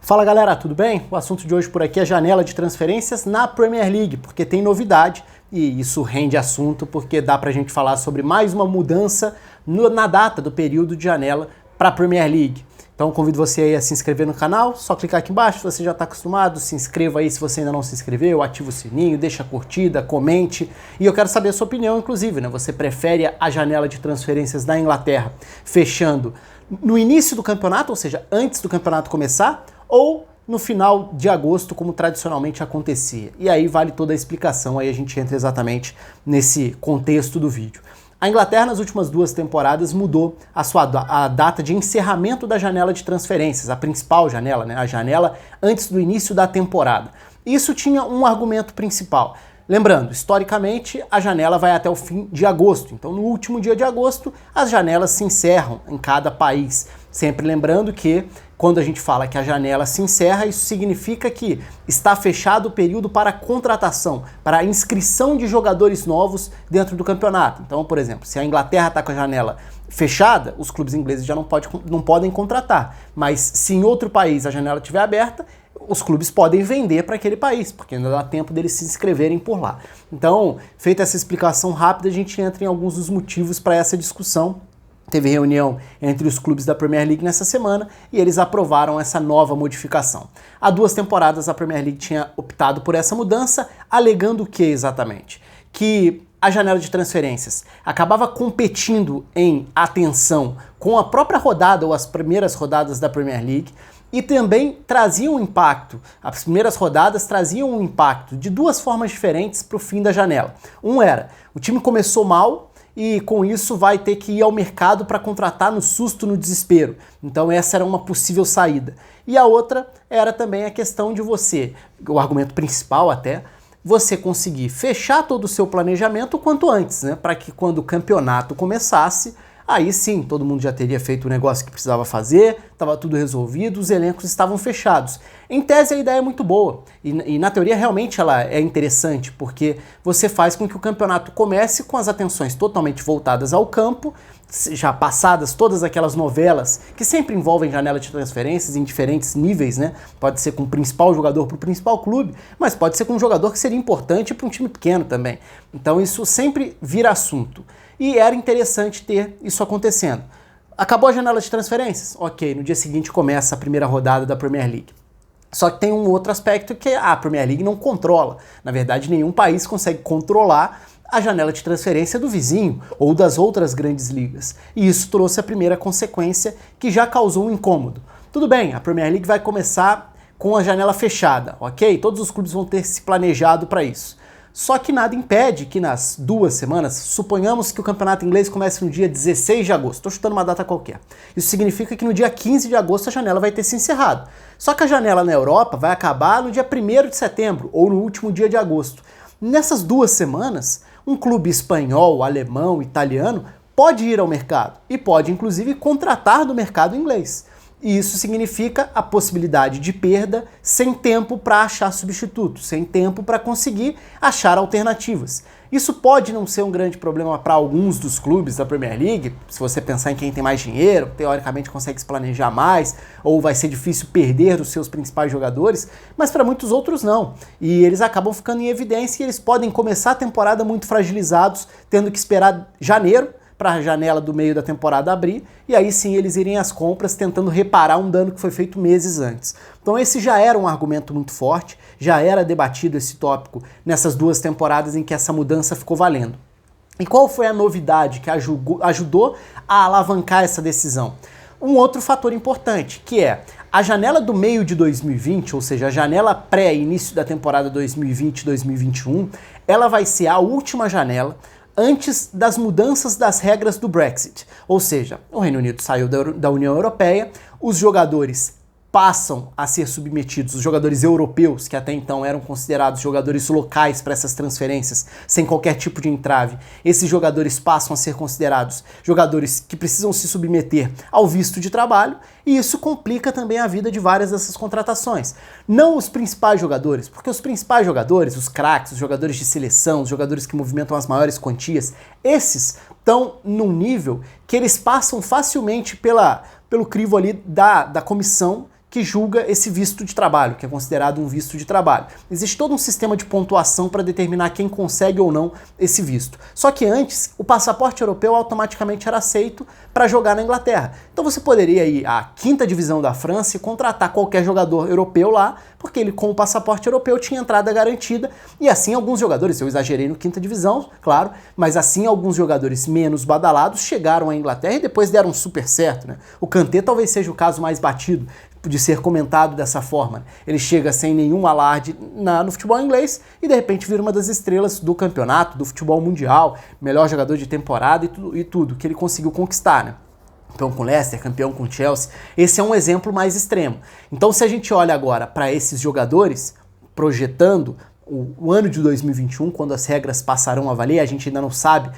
Fala galera, tudo bem? O assunto de hoje por aqui é janela de transferências na Premier League, porque tem novidade e isso rende assunto porque dá pra gente falar sobre mais uma mudança na data do período de janela para a Premier League. Então convido você aí a se inscrever no canal, só clicar aqui embaixo se você já está acostumado, se inscreva aí se você ainda não se inscreveu, ativa o sininho, deixa a curtida, comente. E eu quero saber a sua opinião, inclusive, né? Você prefere a janela de transferências da Inglaterra fechando no início do campeonato, ou seja, antes do campeonato começar, ou no final de agosto, como tradicionalmente acontecia? E aí vale toda a explicação, aí a gente entra exatamente nesse contexto do vídeo. A Inglaterra, nas últimas duas temporadas, mudou a data de encerramento da janela de transferências, a principal janela, né? A janela antes do início da temporada. Isso tinha um argumento principal. Lembrando, historicamente, a janela vai até o fim de agosto. Então, no último dia de agosto, as janelas se encerram em cada país. Sempre lembrando que, quando a gente fala que a janela se encerra, isso significa que está fechado o período para contratação, para a inscrição de jogadores novos dentro do campeonato. Então, por exemplo, se a Inglaterra está com a janela fechada, os clubes ingleses já não podem contratar. Mas se em outro país a janela estiver aberta, os clubes podem vender para aquele país, porque ainda dá tempo deles se inscreverem por lá. Então, feita essa explicação rápida, a gente entra em alguns dos motivos para essa discussão. Teve reunião entre os clubes da Premier League nessa semana e eles aprovaram essa nova modificação. Há 2 temporadas a Premier League tinha optado por essa mudança, alegando o que exatamente? Que a janela de transferências acabava competindo em atenção com a própria rodada ou as primeiras rodadas da Premier League e também traziam um impacto, as primeiras rodadas traziam um impacto de 2 formas diferentes para o fim da janela. Um era, o time começou mal, e com isso vai ter que ir ao mercado para contratar no susto, no desespero. Então essa era uma possível saída. E a outra era também a questão de você, o argumento principal até, você conseguir fechar todo o seu planejamento o quanto antes, né? Para que quando o campeonato começasse, aí sim, todo mundo já teria feito o negócio que precisava fazer, estava tudo resolvido, os elencos estavam fechados. Em tese, a ideia é muito boa, e na teoria realmente ela é interessante, porque você faz com que o campeonato comece com as atenções totalmente voltadas ao campo, já passadas todas aquelas novelas que sempre envolvem janela de transferências em diferentes níveis, né? Pode ser com o principal jogador para o principal clube, mas pode ser com um jogador que seria importante para um time pequeno também. Então isso sempre vira assunto. E era interessante ter isso acontecendo. Acabou a janela de transferências? Ok, no dia seguinte começa a primeira rodada da Premier League. Só que tem um outro aspecto que a Premier League não controla. Na verdade, nenhum país consegue controlar a janela de transferência do vizinho ou das outras grandes ligas. E isso trouxe a primeira consequência que já causou um incômodo. Tudo bem, a Premier League vai começar com a janela fechada, ok? Todos os clubes vão ter se planejado para isso. Só que nada impede que nas 2 semanas, suponhamos que o campeonato inglês comece no dia 16 de agosto, estou chutando uma data qualquer. Isso significa que no dia 15 de agosto a janela vai ter se encerrado. Só que a janela na Europa vai acabar no dia 1º de setembro, ou no último dia de agosto. Nessas 2 semanas, um clube espanhol, alemão, italiano pode ir ao mercado e pode inclusive contratar do mercado inglês. E isso significa a possibilidade de perda sem tempo para achar substitutos, sem tempo para conseguir achar alternativas. Isso pode não ser um grande problema para alguns dos clubes da Premier League, se você pensar em quem tem mais dinheiro, teoricamente consegue se planejar mais, ou vai ser difícil perder os seus principais jogadores, mas para muitos outros não. E eles acabam ficando em evidência e eles podem começar a temporada muito fragilizados, tendo que esperar janeiro para a janela do meio da temporada abrir, e aí sim eles irem às compras tentando reparar um dano que foi feito meses antes. Então esse já era um argumento muito forte, já era debatido esse tópico nessas 2 temporadas em que essa mudança ficou valendo. E qual foi a novidade que ajudou a alavancar essa decisão? Um outro fator importante, que é a janela do meio de 2020, ou seja, a janela pré-início da temporada 2020-2021, ela vai ser a última janela antes das mudanças das regras do Brexit. Ou seja, o Reino Unido saiu da União Europeia, os jogadores passam a ser submetidos, os jogadores europeus, que até então eram considerados jogadores locais para essas transferências, sem qualquer tipo de entrave, esses jogadores passam a ser considerados jogadores que precisam se submeter ao visto de trabalho, e isso complica também a vida de várias dessas contratações. Não os principais jogadores, porque os principais jogadores, os craques, os jogadores de seleção, os jogadores que movimentam as maiores quantias, esses estão num nível que eles passam facilmente pelo crivo ali da comissão que julga esse visto de trabalho, que é considerado um visto de trabalho. Existe todo um sistema de pontuação para determinar quem consegue ou não esse visto. Só que antes, o passaporte europeu automaticamente era aceito para jogar na Inglaterra. Então você poderia ir à 5ª divisão da França e contratar qualquer jogador europeu lá, porque ele com o passaporte europeu tinha entrada garantida, e assim alguns jogadores, eu exagerei no 5ª divisão, claro, mas assim alguns jogadores menos badalados chegaram à Inglaterra e depois deram super certo, né? O Kanté talvez seja o caso mais batido de ser comentado dessa forma. Ele chega sem nenhum alarde no futebol inglês e de repente vira uma das estrelas do campeonato, do futebol mundial, melhor jogador de temporada e tudo que ele conseguiu conquistar, né? Campeão com Leicester, campeão com Chelsea. Esse é um exemplo mais extremo. Então, se a gente olha agora para esses jogadores, projetando o ano de 2021, quando as regras passarão a valer, a gente ainda não sabe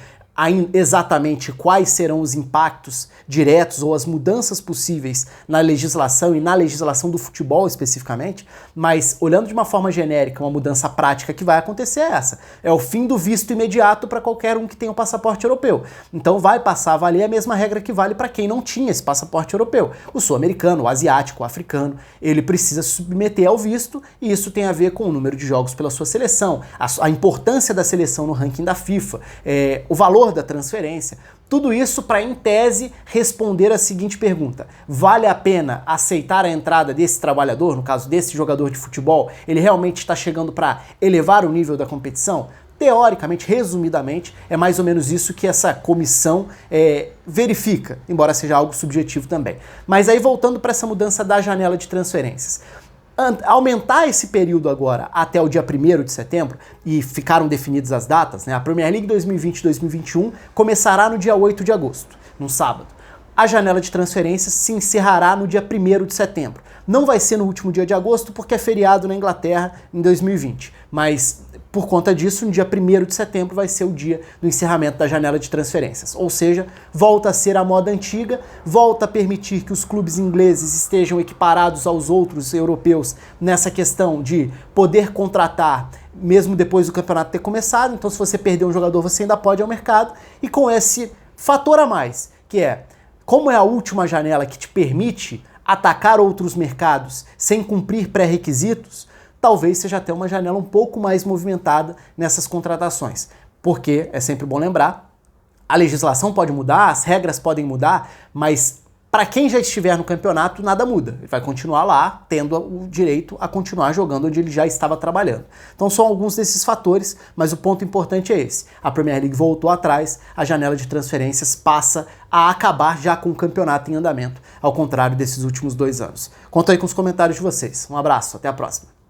exatamente quais serão os impactos diretos ou as mudanças possíveis na legislação e na legislação do futebol especificamente, mas olhando de uma forma genérica, uma mudança prática que vai acontecer é essa. É o fim do visto imediato para qualquer um que tenha o passaporte europeu. Então vai passar a valer a mesma regra que vale para quem não tinha esse passaporte europeu. O sul-americano, o asiático, o africano, ele precisa se submeter ao visto e isso tem a ver com o número de jogos pela sua seleção, a importância da seleção no ranking da FIFA, o valor da transferência, tudo isso para, em tese, responder a seguinte pergunta: vale a pena aceitar a entrada desse trabalhador, no caso desse jogador de futebol? Ele realmente está chegando para elevar o nível da competição? Teoricamente, resumidamente, é mais ou menos isso que essa comissão verifica, embora seja algo subjetivo também. Mas aí, voltando para essa mudança da janela de transferências, aumentar esse período agora até o dia 1º de setembro, e ficaram definidas as datas, né? A Premier League 2020-2021 começará no dia 8 de agosto, num sábado. A janela de transferências se encerrará no dia 1º de setembro. Não vai ser no último dia de agosto, porque é feriado na Inglaterra em 2020, mas por conta disso, no dia 1º de setembro vai ser o dia do encerramento da janela de transferências. Ou seja, volta a ser a moda antiga, volta a permitir que os clubes ingleses estejam equiparados aos outros europeus nessa questão de poder contratar mesmo depois do campeonato ter começado. Então, se você perder um jogador, você ainda pode ir ao mercado. E com esse fator a mais, que é, como é a última janela que te permite atacar outros mercados sem cumprir pré-requisitos, talvez seja até uma janela um pouco mais movimentada nessas contratações. Porque, é sempre bom lembrar, a legislação pode mudar, as regras podem mudar, mas para quem já estiver no campeonato, nada muda. Ele vai continuar lá, tendo o direito a continuar jogando onde ele já estava trabalhando. Então são alguns desses fatores, mas o ponto importante é esse. A Premier League voltou atrás, a janela de transferências passa a acabar já com o campeonato em andamento, ao contrário desses últimos 2 anos. Conto aí com os comentários de vocês. Um abraço, até a próxima.